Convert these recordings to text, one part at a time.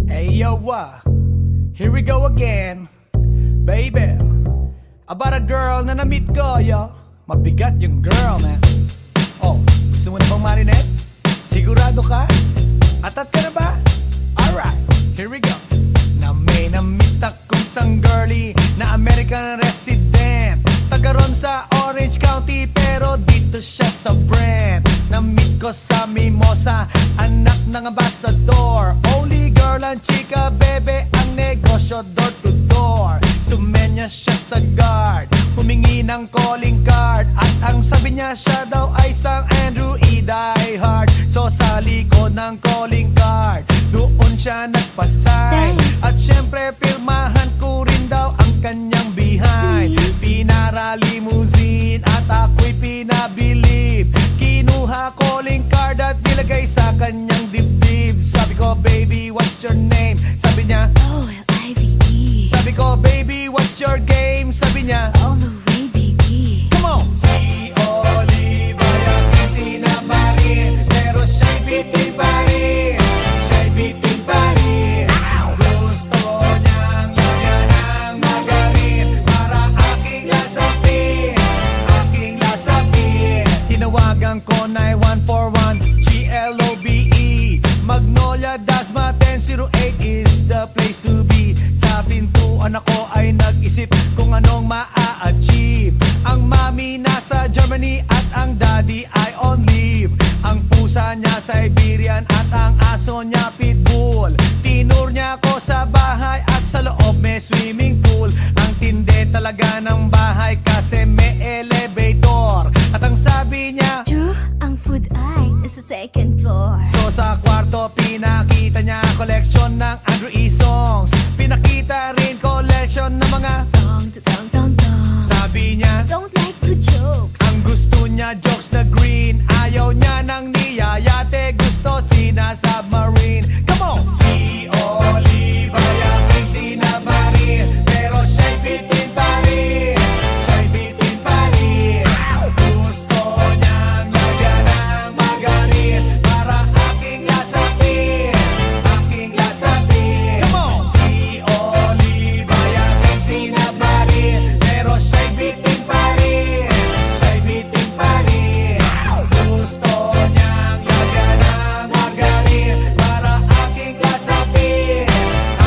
Hey yo, here we go again, baby. About a girl na na-meet ko, yo. Mabigat yung girl, man. Oh, gusto mo na bang marinet? Sigurado ka? Atat ka na ba? Alright, here we go. Na may na-meet akong isang girlie na American resident, taga ron sa Orange County, pero dito siya sa Brent. Na-meet ko sa Mimosa, anak ng ambassador. Only girl and chika, bebe, ang negosyo door to door. Sumenya siya sa guard, humingi ng calling card, at ang sabi niya siya daw ay isang Andrew E. Die Hard. So sa likod ng calling card, doon siya nagpasay. At syempre pirmahan ko rin daw ang kanyang behind. Pinara limousine at ako'y pinabilib. Kinuha calling card at nilagay sa kanyang dibdib. Sabi ko, baby, what's your name? Sabi niya, OLIVE. sabi ko, baby, what's your game? Sabi niya, All the way, baby. come on! Si Olive ay aking sinamarin, pero siya'y bitin pa rin. Siya'y bitin pa rin. Gusto niyang lagyan ng magarin para aking lasapin, aking lasapin. Tinawagan ko 9141 GLOBE Magnolia, Dasma 1008 is the place to be. Sa pintuan ako ay nag-isip kung anong ma-achieve. Ang mami nasa Germany at ang daddy ay on leave. Ang pusa niya Siberian at ang aso niya Pitbull. Tinur niya ako sa bahay at sa loob may swimming pool. Ang tindi talaga ng bahay kasi may elevator. At ang sabi niya, True, ang food ay nasa second floor. so sa kwarto pinakita niya collection ng Andrew E. songs. Pinakita rin collection ng mga Dong, dong, dong, dong. sabi niya, Don't like the jokes. ang gusto niya jokes na green. Ayaw niya ng niyayate, gusto sina-submarine. Come on! Si Olive ay aking sinamarin, pero siya'y bitin pa rin. Siya'y bitin pa rin. Gusto niyang lagyan ng magarin para aking lasapin, aking lasapin. Come on! Si Olive ay aking sinamarin, pero siya'y bitin pa rin. Siya'y bitin pa rin. Gusto niyang lagyan ng magarin para aking lasapin,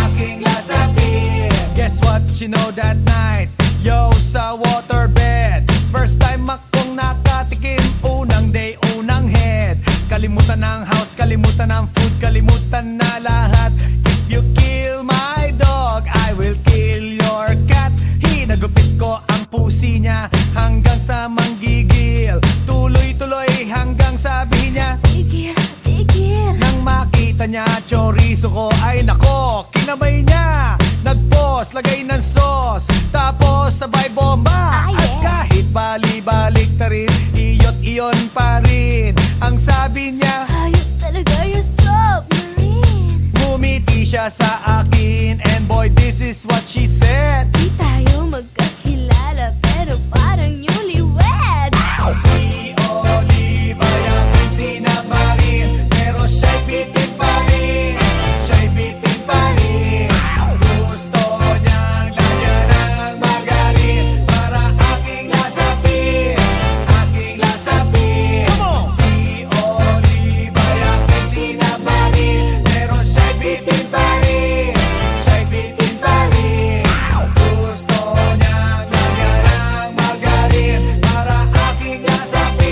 aking lasapin. Guess what you know that night? Yo, sa waterbed, first time akong nakatikim. Unang day, unang head. Kalimutan ng house, kalimutan ng food, kalimutan na lahat. If you kill my dog, I will kill your cat. Hinagupit ko ang pusi niya hanggang sa manggigil. Tuloy-tuloy hanggang sabi niya, Tigil, tigil. nang makita niya chorizo ko, ay nako, kinamay niya. Nagpos, lagay ng sauce, tapos sabay bomba. Ah, yeah. At kahit bali-balik ta rin, iyot iyon pa rin. Ang sabi niya, Hayop talaga yung submarine. ngumiti siya sa akin, and boy, this is what she said. Di tayo magkakilala pero parang newlywed. Si Olive ay aking sinamarin, pero siya'y bitin pa rin. Siya'y bitin pa rin. Gusto niyang lagyan ng magarin para aking lasapin, aking lasapin. Come on! Si Olive ay aking sinamarin, pero siya'y bitin pa rin. Siya'y bitin pa rin. Gusto niyang lagyan ng magarin para aking lasapin,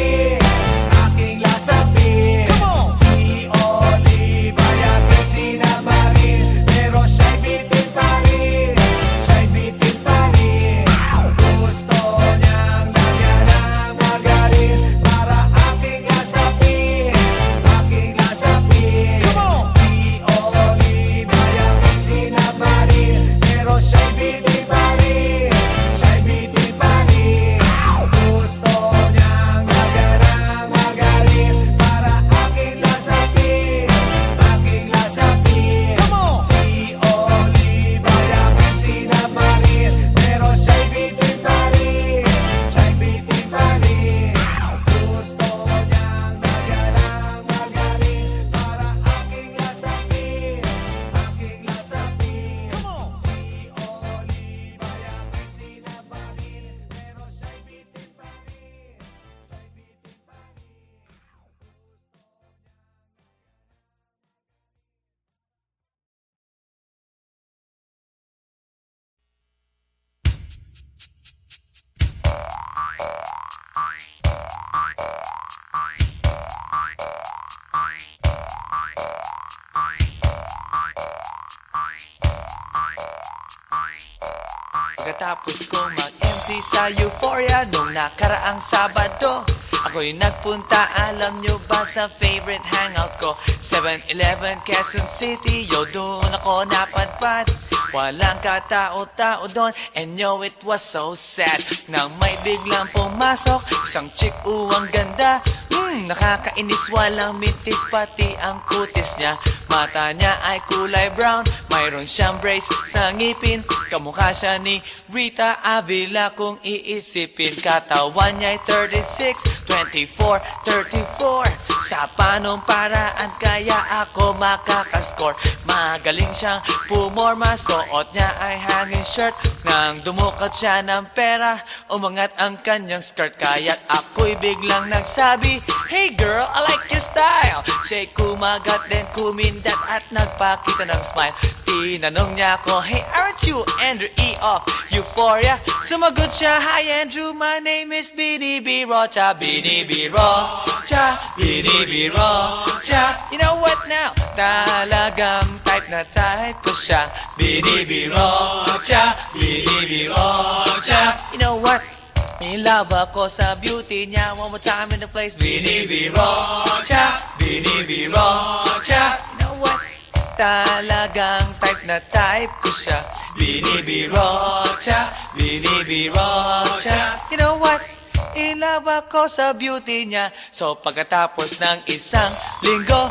pagkatapos kong mag-MC sa Euphoria nung nakaraang Sabado, ako'y nagpunta, alam nyo ba, sa favorite hangout ko, 7-Eleven, Quezon City. Yo, doon ako napadpad, walang katao-tao doon, and yo, it was so sad nang may biglang pumasok isang chick, ang ganda. Nakakainis, walang mintis, pati ang kutis niya. Mata niya ay kulay brown, mayroon siyang brace sa ngipin. Kamukha siya ni Rita Avila kung iisipin. Katawan niya ay 36, 24, 34. Sa panong paraan kaya ako makakascore? Magaling siyang pumorma, suot niya ay hanging shirt. Nang dumukat siya ng pera, umangat ang kanyang skirt. Kaya't ako'y biglang nagsabi, "Hey girl, I like your style." Siya'y kumagat, then kumindat at nagpakita ng smile. Tinanong niya ako, "Hey, aren't you Andrew E. of Euphoria?" Sumagot siya, "Hi Andrew, my name is Bini B. Rocha." Bini B. Rocha, Bini B. Rocha. You know what now? Talagang type na type ko siya. Bini B. Rocha, Bini B. Rocha. You know what? In love ako sa beauty niya. One more time in the place. Bini B. Rocha, Bini B. Rocha. You know what? Talagang type na type ko siya. Bini B. Rocha, Bini B. Rocha. You know what? In love ako sa beauty niya. So pagkatapos ng isang linggo,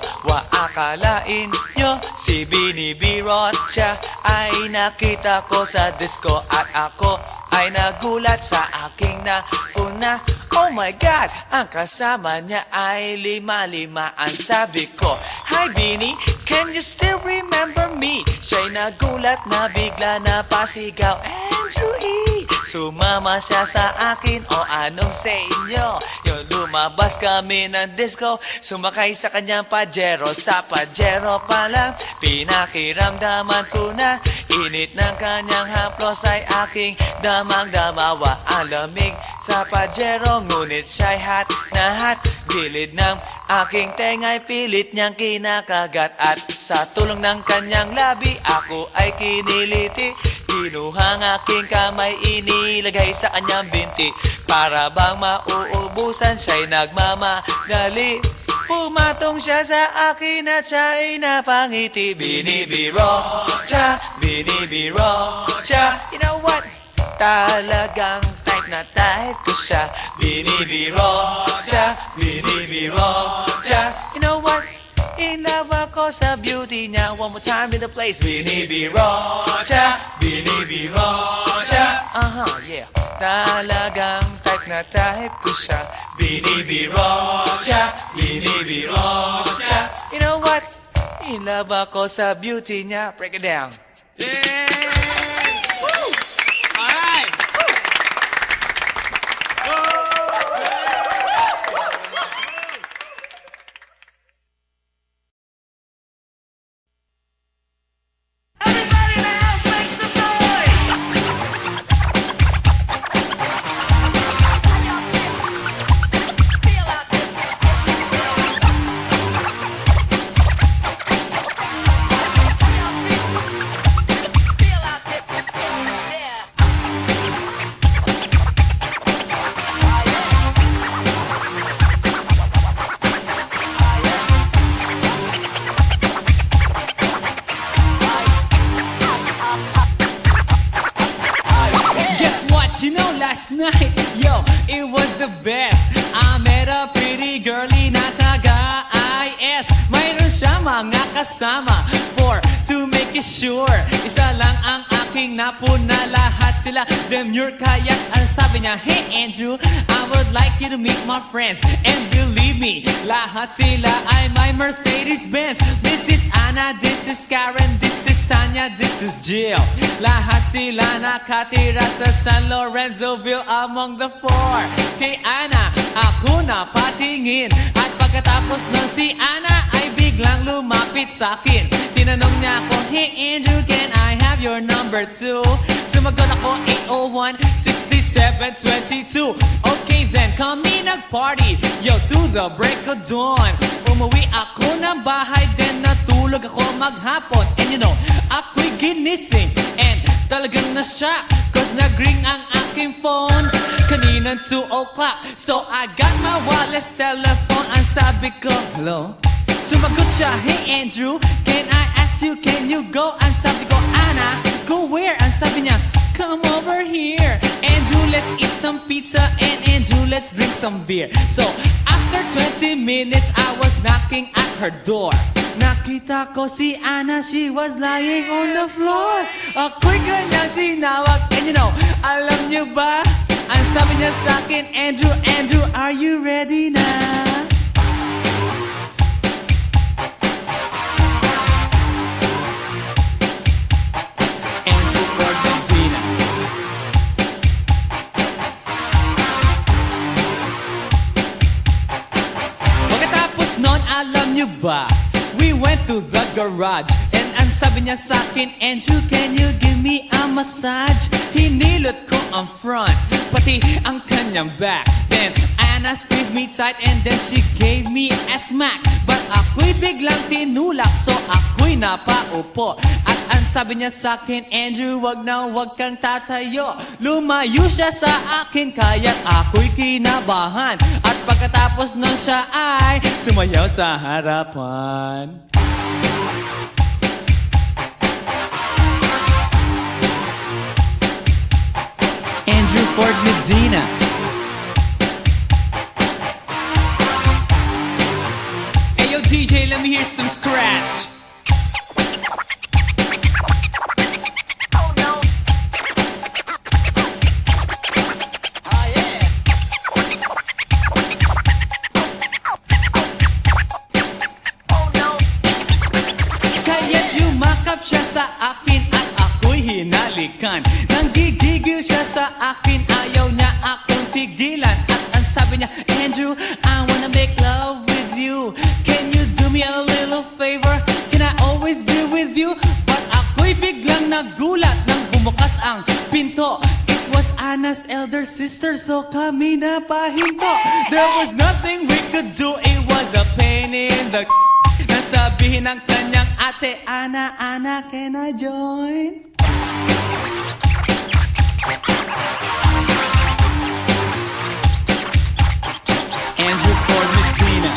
akalain nyo si Bini B. Rocha ay nakita ko sa disco, at ako ay nagulat sa aking napuna. Oh my God, ang kasama niya ay lima-limaan. Sabi ko, "Hi Bini, can you still remember me?" Siya'y nagulat na bigla na pasigaw, "Andrew E." Sumama siya sa akin, o anong sa inyo? Yung lumabas kami ng disco, sumakay sa kanyang Pajero. Sa Pajero pa lang, pinakiramdaman ko na init ng kanyang haplos ay aking damang-damawa. Ang lamig sa Pajero, ngunit siya'y hot na hot. Gilid ng aking tenga'y pilit niyang kinakagat, at sa tulong ng kanyang labi, ako ay kiniliti. Kinuha ang aking kamay, inilagay sa kanyang binti. Para bang mauubusan, siya'y nagmamagali. Pumatong siya sa akin at siya'y napangiti. Bini B. Rocha, Bini B. Rocha. You know what? Talagang type na type ko siya. Bini B. Rocha, Bini B. Rocha. You know what? In love ako sa beauty niya. One more time in the place. Bini B. Rocha, Bini B. Rocha. Yeah. Talagang type na type ko siya. Bini B. Rocha, Bini B. Rocha. You know what? In love ako sa beauty niya. Break it down. Yeah! Woo! All right! Everybody in the house, make some noise! Feel out this. Feel out this. Yeah. Guess what? You know, last night, yo, it was the best. I met a pretty girlie na taga-IS. Mayroon siya mga kasama to make it sure. Isa lang ang aking napuna, lahat sila demure. Kaya ang sabi niya, "Hey Andrew, I would like you to meet my friends." And believe me, lahat sila ay my Mercedes-Benz. This is Anna, this is Karen, this is Tanya, this is Jill. Lahat sila nakatira sa San Lorenzoville among the four. Kay Anna, ako na patingin. At pagkatapos ng si Anna ay biglang lumapit sa akin. Tinanong niya ako, "Hey Andrew, can I have your number too?" Sumagot ako, 801-6722. Okay then, kami nag-party, yo, to the break of dawn. Umuwi ako ng bahay, then natulog ako maghapon. And you know, ako'y ginising, and talagang na-shock, 'cause Pagkatapos nag-ring ang aking phone, kaninang 2 o'clock. So I got my wireless telephone. Ang sabi ko, hello? Sumagot siya, hey Andrew, can I ask you, can you go? Ang sabi ko, Anna, go where? Ang sabi niya, come over here. Andrew, let's eat some pizza, and Andrew, let's drink some beer. So after 20 minutes, I was knocking at her door. Nakita ko si Anna, she was lying on the floor. Ako'y kanyang tinawag, and you know, alam niyo ba? Ang sabi niya sa akin, Andrew, Andrew, are you ready na? Andrew Ford Medina. Pagkatapos nun, alam niyo ba? We went to the garage, and ang sabi niya sa akin, Andrew, can you give me a massage? Hinilot ko ang front, pati ang kanyang back. Then Anna squeezed me tight, and then she gave me a smack. But ako'y biglang tinulak, so ako'y napaupo. At ang sabi niya sa akin, Andrew, wag na wag kang tatayo. Lumayo siya sa akin, kaya't ako'y kinabahan. At pagkatapos nun siya ay sumayaw sa harapan. Andrew Ford Medina. Hey yo DJ, let me hear some scratch. Oh no. Oh yeah. Oh no. Kaya't yumakap siya sa akin at ako'y hinalikan. Nanggigigil siya sa akin, ayaw niya akong tigilan. At ang sabi niya, Andrew, I wanna make love with you. Can you do me a little favor? Can I always be with you? But ako'y biglang nagulat nang bumukas ang pinto. It was Anna's elder sister, so kami na pahinto. There was nothing we could do, it was a pain in the nasabihin ng kanyang ate, Anna, Anna, can I join? Andrew Ford Medina.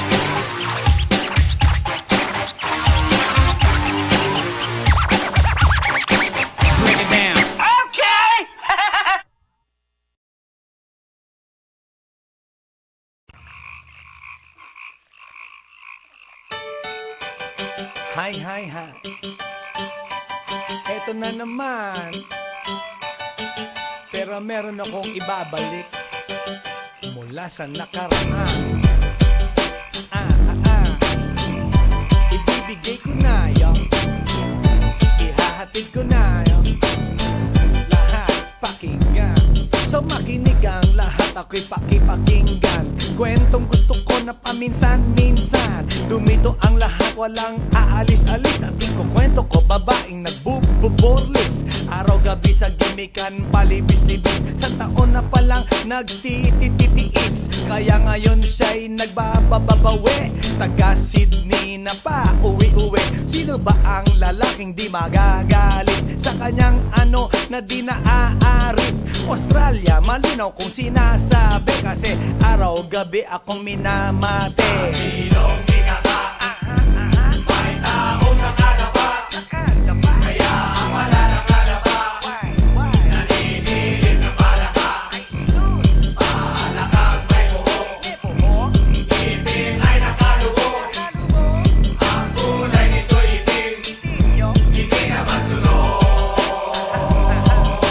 Break it down. Okay. Hi, hi, hi. Eto na naman. Pero meron akong ibabalik mula sa nakaraan. Ibibigay ko na yung ihahatid ko na yung lahat pakinggan. So makinig ang lahat, ako'y pakipakinggan. Kwentong gusto ko na paminsan-minsan. Dumito ang lahat, walang aalis-alis. At ikukwento ko, babaeng nagbububorlis. Araw-gabi sa gimikan, palibis-libis. Sa taon na palang nagtititiis. Kaya ngayon siya'y nagbababawi. Taga Sydney na pa, uwi-uwi. Sino ba ang lalaking di magagalit sa kanyang ano na di naaarit? Australia, malinaw kung sinasabi. Kasi araw-gabi akong minamate. Sa silong di kaka, may taong nakalapa. Kaya ang wala nakalapa, naninilig na palaka. Palakang may buhok, ngipin ay nakalubog. Ang kulay nito'y itim, hindi naman sunog.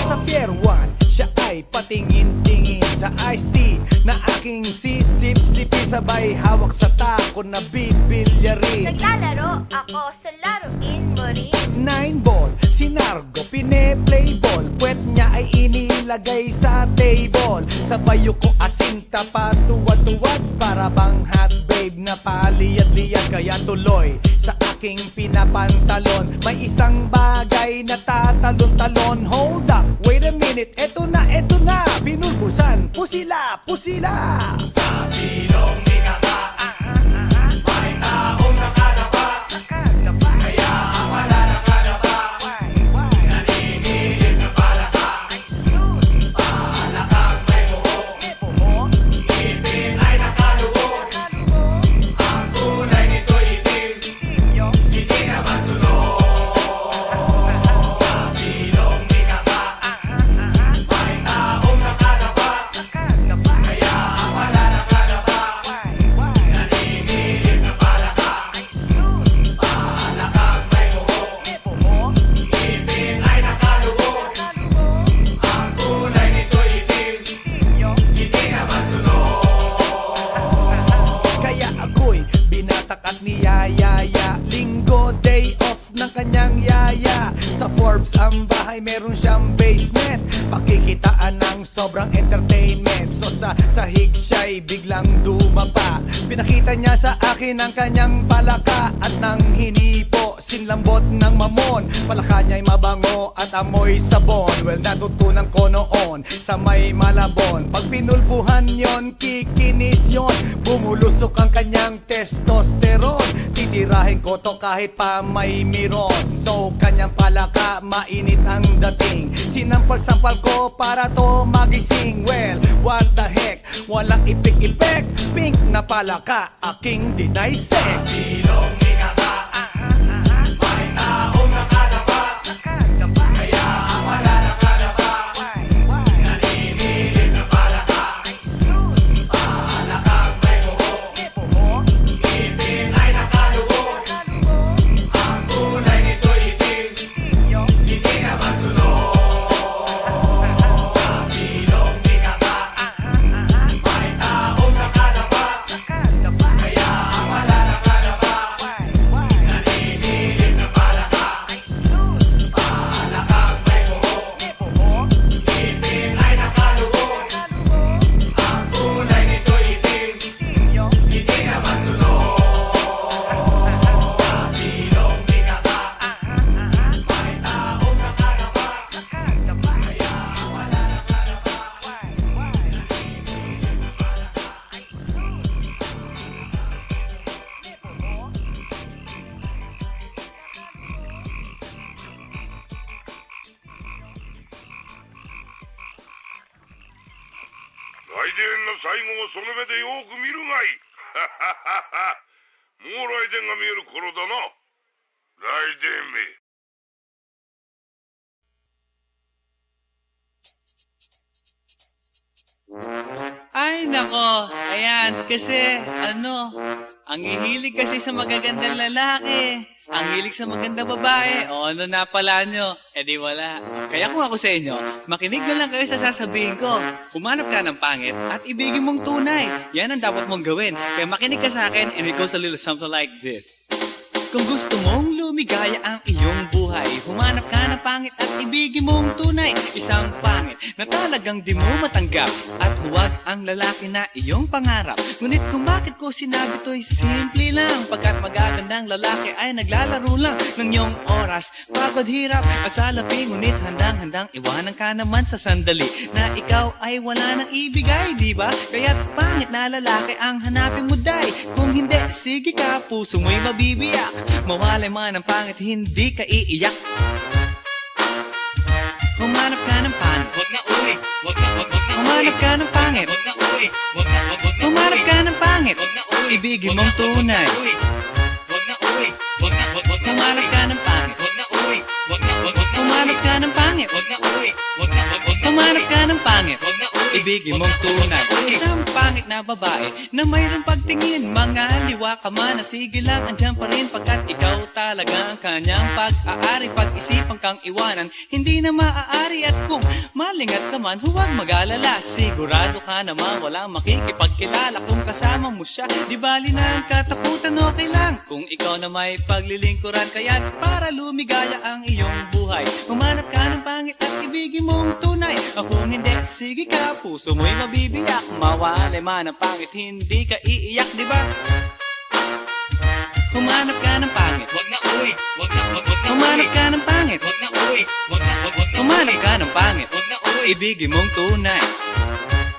Sa Pier 1, siya ay patingin-tingin sa iced tea na aking sisip-sipin. Sabay hawak sa tako na bibilyarin. Naglalaro ako sa laruin mo rin. 9-ball, si Nargo pine-playball. Puwet niya ay inilagay sa table. Sabay ko asinta patuwad-tuwad. Para bang hot babe na paliyad-liyad. Kaya tuloy sa aking pinapantalon may isang bagay na tatalon-talon. Hold up, wait a minute, eto na, pinulbusan. Pusila, pusila. Sa silong di kaka, may taong nakalapa. Kaya ang wala nakalapa, naninilig na palaka. ng yaya. Sa Forbes ang bahay meron siyang basement, pakikitaan ng sobrang entertainment. So sa sahig siya'y biglang dumapa, pinakita niya sa akin ang kanyang palaka. At nang hinipo, sinlambot ng mamon, palaka niya'y mabango at amoy sabon. Well, natutunan ko noon sa may Malabon, pag pinulbuhan yon, kikinis yon, bumulusok ang kanyang testosterone. Titirahin ko to kahit pa may miron. So kanyang palaka, mainit ang dating, sinampal-sampal ko para to magising. Well, what the heck, walang ipik-ipek, pink na palaka, aking deny sex. Silong ikaka, may taong nakadapa, kaya ang wala nakadapa, naninilig na palaka. Palakang may buho, ngipin ay nakalubog, ang kulay nito'y itim, hindi na masunod. Sa silong ikaka, may taong nakadapa, kaya ang wala nakadapa, naninilig na palaka. Palakang may buho, ngipin ay nakalubog, ang kulay nito'y itim, hindi na masunod. Sa silong ikaka, may taong nakadapa, kaya ang wala nakadapa.来電の最後をその目でよく見るがいい。もう来電が見える頃だな。来電め。Ay, nako. Ayan, kasi, ang hihilig kasi sa magagandang lalaki. Ang hilig sa magandang babae. O, ano na pala nyo? Eh di wala. Kaya kung ako sa inyo, makinig na lang kayo sa sasabihin ko. Humanap ka ng pangit at ibigin mong tunay. Yan ang dapat mong gawin. Kaya makinig ka sa akin and it goes a little something like this. Kung gusto mong lumigaya ang iyong buhay, humanap ka ng pangit at ibigin mong tunay. Isang pangit na talagang di mo matanggap, at huwag ang lalaki na iyong pangarap. Ngunit kung bakit ko sinabi to'y simple lang, pagkat magagandang lalaki ay naglalaro lang ng iyong oras, pagod, hirap at salapi. Ngunit handang-handang iwanan ka naman sa sandali na ikaw ay wala nang ibigay, di ba? Kaya't pangit na lalaki ang hanapin mo, day. Kung hindi, sige ka, puso mo'y mabibiyak. Mawalay man ang pangit, hindi ka iiyak. Humanap ka ng pangit, wag na uwi, wag na humanap ka ng pangit, wag na uwi, wag na humanap ka ng pangit, wag na uwi, ibigin mong tunay. Wag na uwi, wag na humanap ka ng pangit, wag na uwi, wag na humanap ka ng pangit, wag na uwi, wag na humanap ka ng pangit, wag na uwi, ibigin mong tunay. Isang pangit na babae na mayroong pagtingin, mga liwa ka man, sige lang, andyan pa rin, pagkat ikaw talaga ang kanyang pag-aari. Pag-isipan kang iwanan, hindi na maaari. At kung malingat ka man, huwag mag-alala, sigurado ka naman walang makikipagkilala. Kung kasama mo siya, di bali na ang katakutan, okay lang kung ikaw na may paglilingkuran. Kaya para lumigaya ang iyong buhay, humanap ka ng pangit at ibigin mong tunay. O kung hindi, sige ka, puso mo'y mabibiyak. Mawalay man ang pangit, hindi ka iiyak, di ba? Humanap ka ng pangit, wag na uwi, wag na humanap ka ng pangit, wag na uwi, wag na humanap ka ng pangit, wag na uwi, ibigin mong tunay.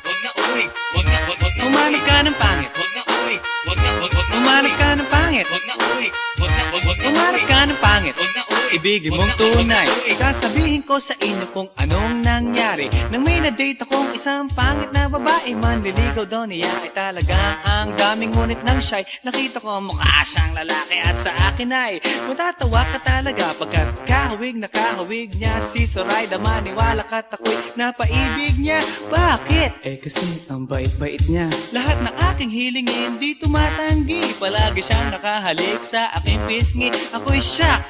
Wag na uwi, wag na humanap ka ng pangit, wag na uwi, wag na humanap ka ng pangit, wag na uwi, wag na humanap ka ng pangit, wag na uwi, ibigin mong tunay. Sasabihin ko sa inyo kung anong nangyari nang may na-date akong isang pangit na babae. Manliligaw daw niya ay talaga ang daming, ngunit nang siya'y nakita ko mukha siyang lalaki, at sa akin ay matatawa ka talaga pagkat kahawig na kahawig niya si Zoraida. Maniwala ka't ako'y napaibig niya. Bakit? Eh kasi ang bait-bait niya. Lahat ng aking hiling hindi tumatanggi, palagi siyang nakahalik sa aking pisngi. Ako'y shock.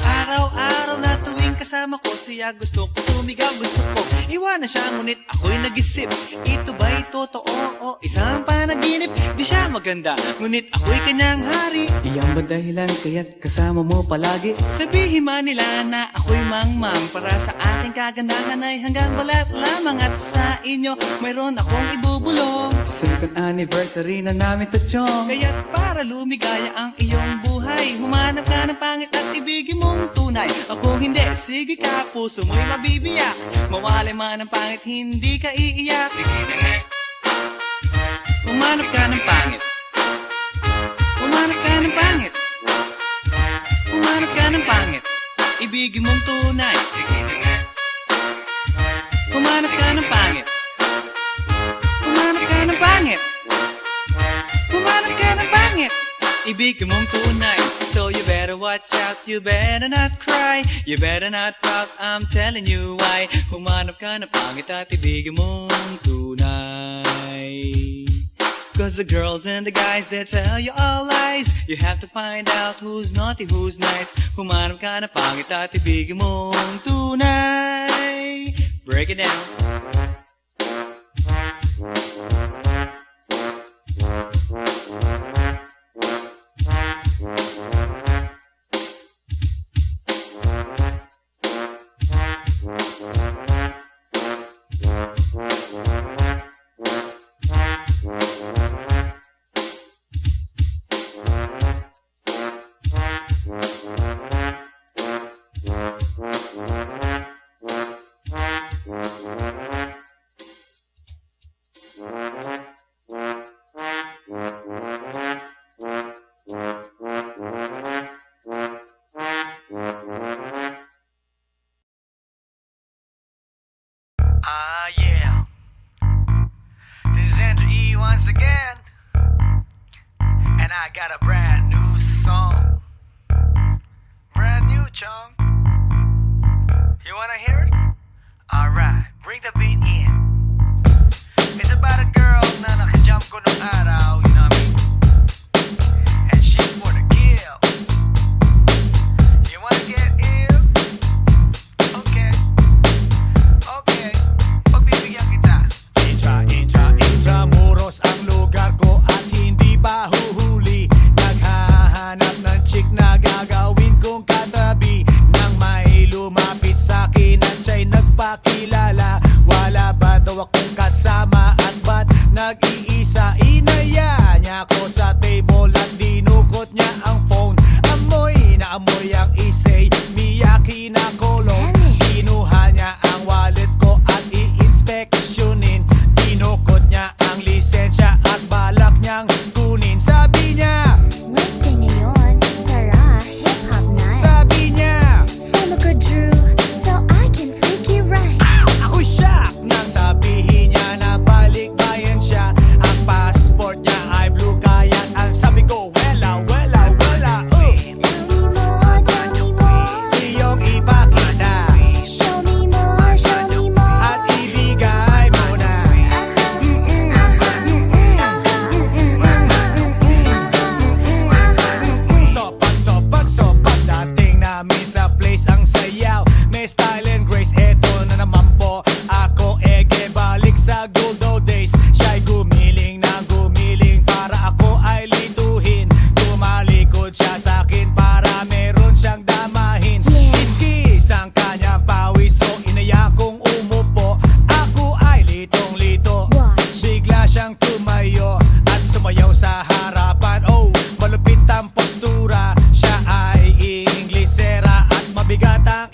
Araw-araw na tuwing kasama kasama ko siya gusto ko sumigaw, gusto ko iwanan siya, ngunit ako'y nag-isip, ito ba'y totoo o isang panaginip? Di siya maganda, ngunit ako'y kanyang hari. Iyan ba dahilan kaya't kasama mo palagi? Sabihin man nila na ako'y mangmang, para sa aking kagandahan ay hanggang balat lamang, at sa inyo mayroon akong ibubulong. Second anniversary na namin to, chong, kaya't para lumigaya ang iyong buhay, humanap ka ng pangit at ibigin mong tunay. Ako hindi, sige ka, puso mo'y mabibiyak, mawalay man ang pangit, hindi ka iiyak. Sige na nga, humanap ka ng pangit, humanap ka ng pangit, humanap ka ng pangit, ibigin mong tunay. Sige na nga, humanap ka ng pangit, humanap ka ng pangit, humanap ka ng pangit, ibigin mong tunay. So you better watch out, you better not cry, you better not pout, I'm telling you why. Humanap ka ng pangit at ibigin mong tunay. Cause the girls and the guys, they tell you all lies, you have to find out who's naughty, who's nice. Humanap ka ng pangit at ibigin mong tunay. Break it down. Yeah. This is Andrew E once again, and I got a brand new song. Brand new, chong. You wanna hear it? Alright, bring the beat in. It's about a girl na nakajump ko nung araw, you know what I mean? And she's for the kill. You wanna get ill? Okay. Okay. Pagbibigyan kita. Intramuros ang lugar ko at hindi pa huhuli. Naghahanap ng chick na gagawin kong katabi, nang may lumapit sa'kin at siya'y nagpakilala. Wala ba daw akong kasama at ba't nag-iisa? Inaya niya ako sa table at dinukot niya ang phone. Amoy na amoy ang isay, Miyaki na kolong. Kinuha niya ang wallet ko at i-inspeksyonin. Dinukot niya ang lisensya at balak niyang kunin. Sabi niya, Wednesday ngayon, tara, hip-hop night. sabi niya, Solo ko Drew, so I can freak you right. ako'y shock nang sabihin niya na balikbayan siya. Ang passport niya ay blue, kaya ang sabi ko, wala, wala, wala. Tell me more, Iyong ipakita show me more, show me more. at ibigay mo na. Sopak, dating namin sa place ang sayaw. May style and grace, eto na naman po ako, ege, balik sa good old days. Siya'y gumiling na gumiling para ako ay lituhin. Tumalikod siya sa'kin para meron siyang damahin. Yeah. Kiskis ang kanyang pawis, so inaya kong umupo. Ako ay litong-lito. Watch. Bigla siyang tumayo at sumayaw sa harapan. Oh, malupit ang postura. Siya ay Inglesera at mabigat ang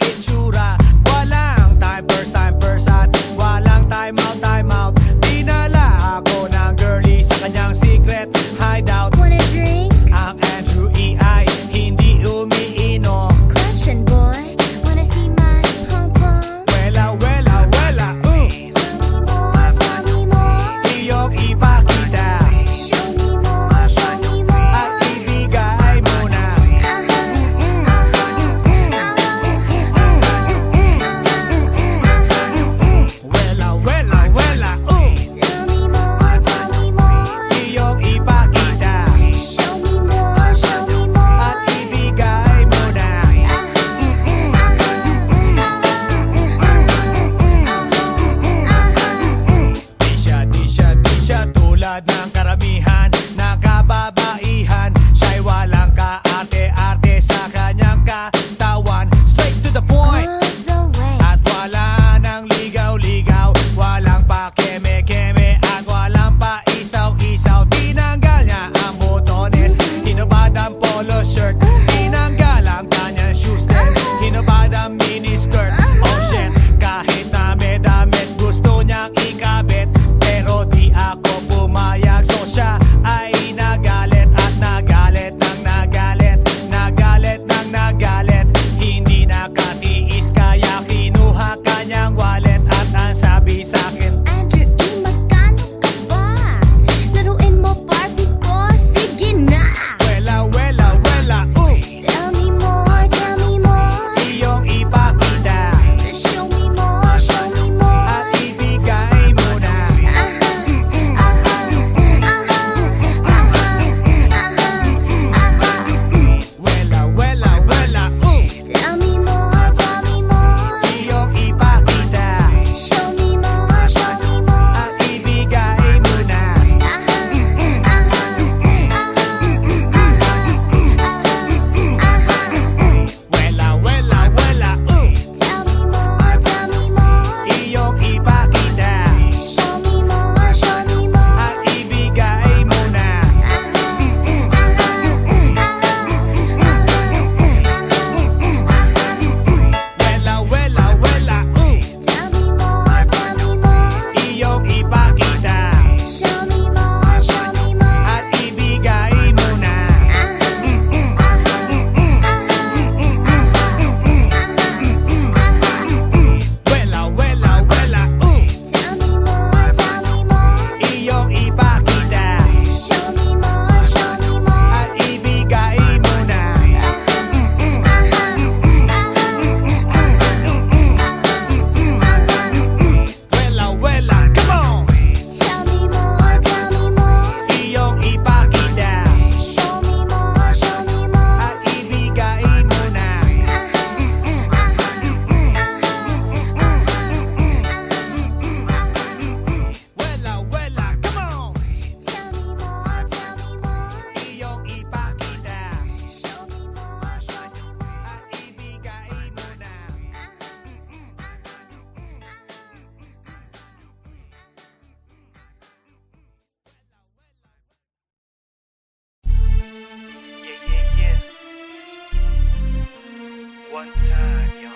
bansa, yo.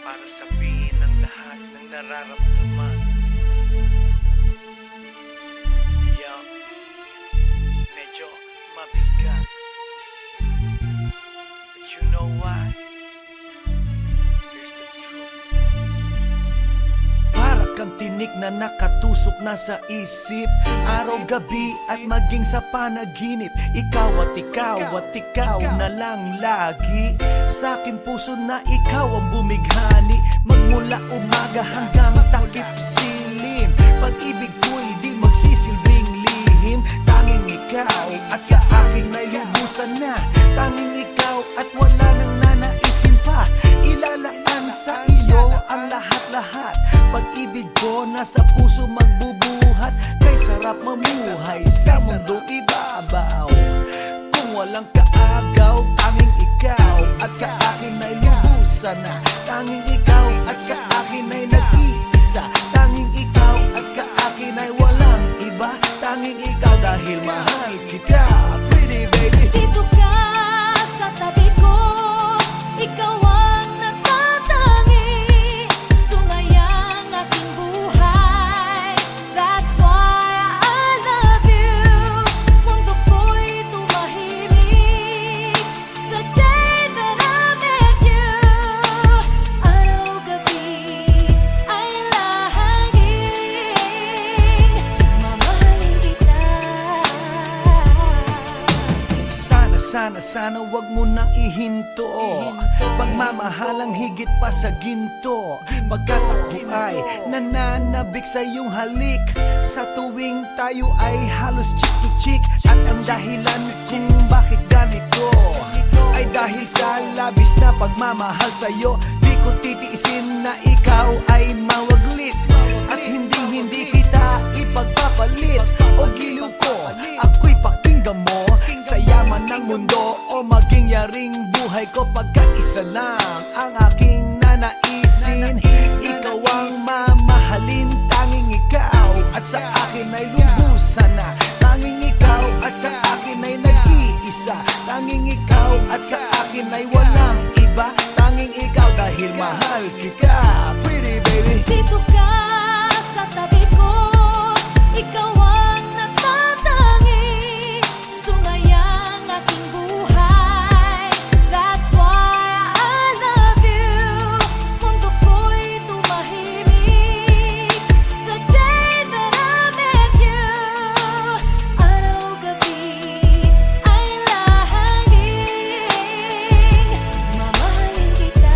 Para sabihin ng lahat ng nararamdaman. Yo, medyo mabigat. But you know what? Here's the truth. Para kang tinik na nakatusok na sa isip, araw-gabi at maging sa panaginip. Ikaw at ikaw na lang lagi. Sa aking puso na ikaw ang bumighani. Magmula umaga hanggang takip silim. Pag-ibig ko'y di magsisilbing lihim. Tanging ikaw at sa akin may lubusan na. Tanging ikaw at wala nang nanaisin pa. Ilalaan sa iyo ang lahat-lahat. Pag-ibig ko nasa puso magbubuhat. Kay sarap mamuhay sa mundong ibabaw. Kung walang kaagaw, tanging ikaw at sa akin ay lubusan na. Tanging ikaw at sa akin ay nag-iisa. Tanging ikaw at sa akin ay walang iba. Tanging ikaw dahil mahal kita, pretty baby. Dito ka sa tabi ko, ikaw ang natatangi. Sumayang aking buhay, that's why I love you. Mundo ko'y tumahimik the day that I met you. Araw-gabi ay lahaging mamahalin kita. Sana wag mo nang ihinto. Pagmamahalang higit pa sa ginto. Pagkat ako ay nananabik sa iyong halik. Sa tuwing tayo ay halos chick to chick. At ang dahilan kung bakit ganito ay dahil sa labis na pagmamahal sa'yo. Di ko titiisin na ikaw ay mawaglit. At hindi kita ipagpapalit. O giliw ko, ako'y pakinggan mo. Sa yaman ng mundo o maging yaring buhay ko. Pagkat isa lang ang aking nanaisin. Ikaw ang mamahalin, tanging ikaw at sa akin ay lubusan na. Tanging ikaw at sa akin ay nag-iisa. Tanging ikaw at sa akin ay walang iba. Tanging ikaw dahil mahal kita, pretty baby. Dito ka sa tabi ko, ikaw ang natatangi. Sumayang aking buhay, that's why I love you. Mundo ko'y tumahimik the day that I met you. Araw-gabi ay lahaging mamahalin kita.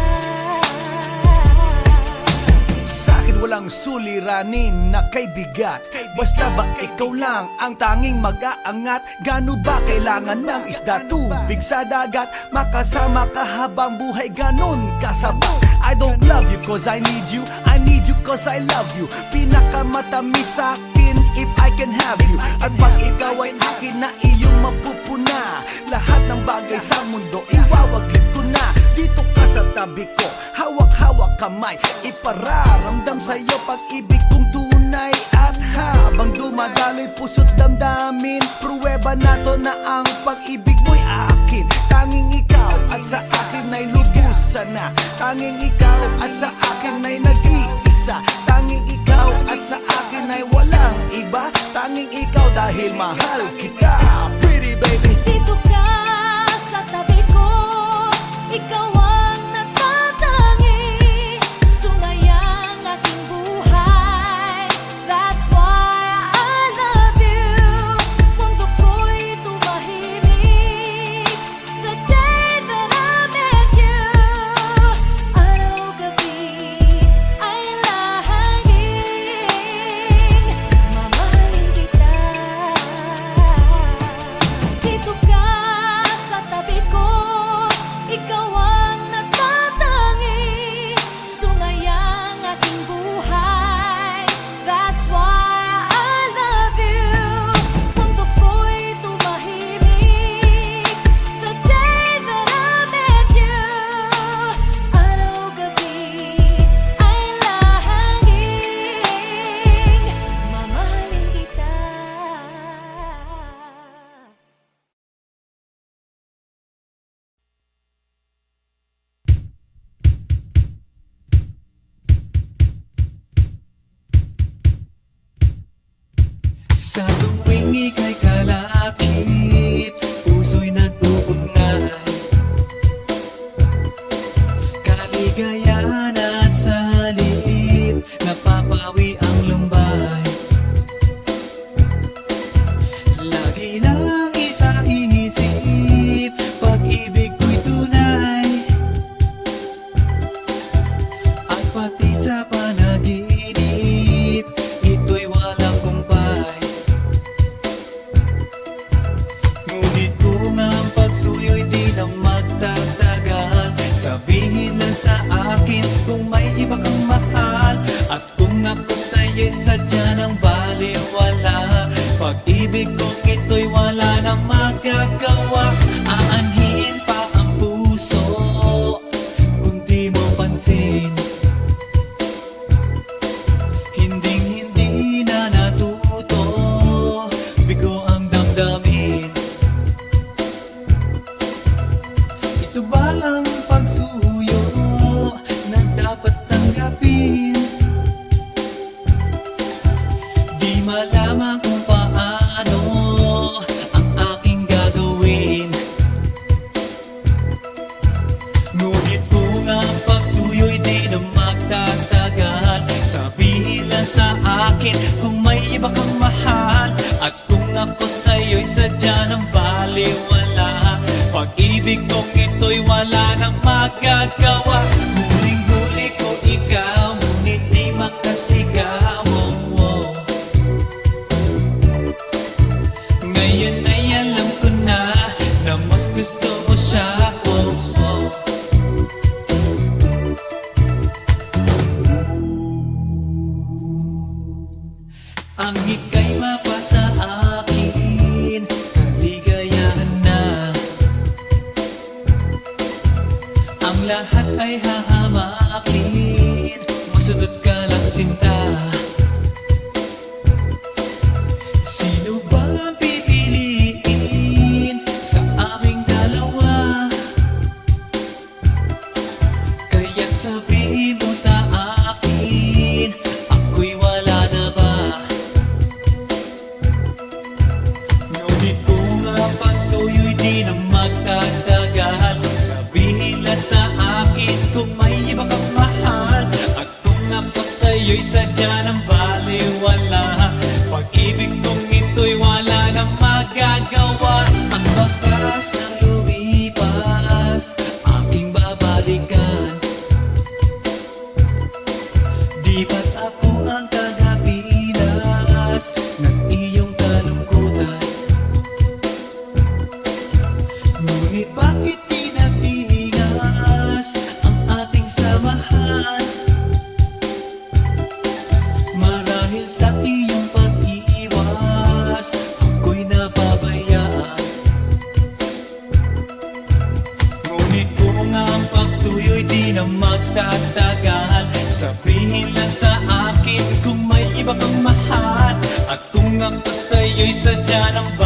Sa'kin walang suliranin na kay bigat. Basta ba ikaw lang ang tanging mag-aangat? Gano ba kailangan ng isda, tubig sa dagat? Makasama ka habang buhay, ganon kasabat. I don't love you cause I need you, I need you cause I love you. Pinakamatamis sa'kin if I can have you. At pag ikaw ay akin na iyong mapupuna, lahat ng bagay sa mundo iwawaglit ko na. Dito ka sa tabi ko, hawak-hawak kamay. Ipararamdam sa'yo pag-ibig kong tunay. At habang dumadaloy puso't damdamin, pruweba na to na ang pag-ibig mo'y akin. Tanging ikaw at sa akin ay lubusan na. Tanging ikaw at sa akin ay nag-iisa. Tanging ikaw at sa akin ay walang iba. Tanging ikaw dahil mahal kita, pretty baby. Dito ka sa tabi ko, ikaw ang natatangi. Sumayang aking buhay, that's why I love you. Mundo ko'y tumahimik Sa tuwing ika'y kalakip, puso'y nag-uugnay. Kaligayahan at salip, napapawi ang lumbay. Lagi lang isa iisip, pag-ibig ko'y tunay. At pati sa panaginip, ito'y walang kumpay. Ngunit kung ang pagsuyo'y di na magtatagal, sabihin lang sa akin kung may iba kang mahal. At kung ako sa'yo'y sadya ng baliwala, pag-ibig kong ito'y wala na magagawa. Aanhin pa ang puso kung di mo pansin. Hinding-hindi na natuto, bigo ang damdamin. Ito ba ang pagsuyo na dapat tanggapin? Di malaman kung paano ang aking gagawin. Ngunit kung ang pagsuyo'y di na magtatagal, sabihin lang sa akin kung may iba kang mahal. At kung ako sa'yo'y sadya ng baliwala, pag-ibig kong ito'y wala nang magagawa. Huling-huli ko ikaw, ngunit di makasigaw. Ngayon ay alam ko na mas gusto mo siya. Ang ika'y mapasa akin, kaligayahan na. Ang lahat ay hahamakin, masunod ka lang sinta. Sino ba ang pipiliin sa aming dalawa? Kaya't sabihin mo sa akin, ako'y wala na ba? Ngunit kung ang pagsuyo'y di na magtatagal, sabihin lang sa akin kung may iba kang mahal. At kung ako sa'yo'y sadya ng baliwala, pag-ibig kong ito'y wala nang magagawa. Ang bakas na lumipas, aking babalikan. Di ba't ako ang tagapilas ng iyong kalungkutan? Ngunit bakit di nagtiingas ang ating samahan? Marahil sa iyong pag-iwas, ako'y napabayaan. Ngunit kung ang pagsuyo'y di na magtatagal, sabihin lang sa akin kung may iba kang mahal. At kung ako sa'yo'y sadya ng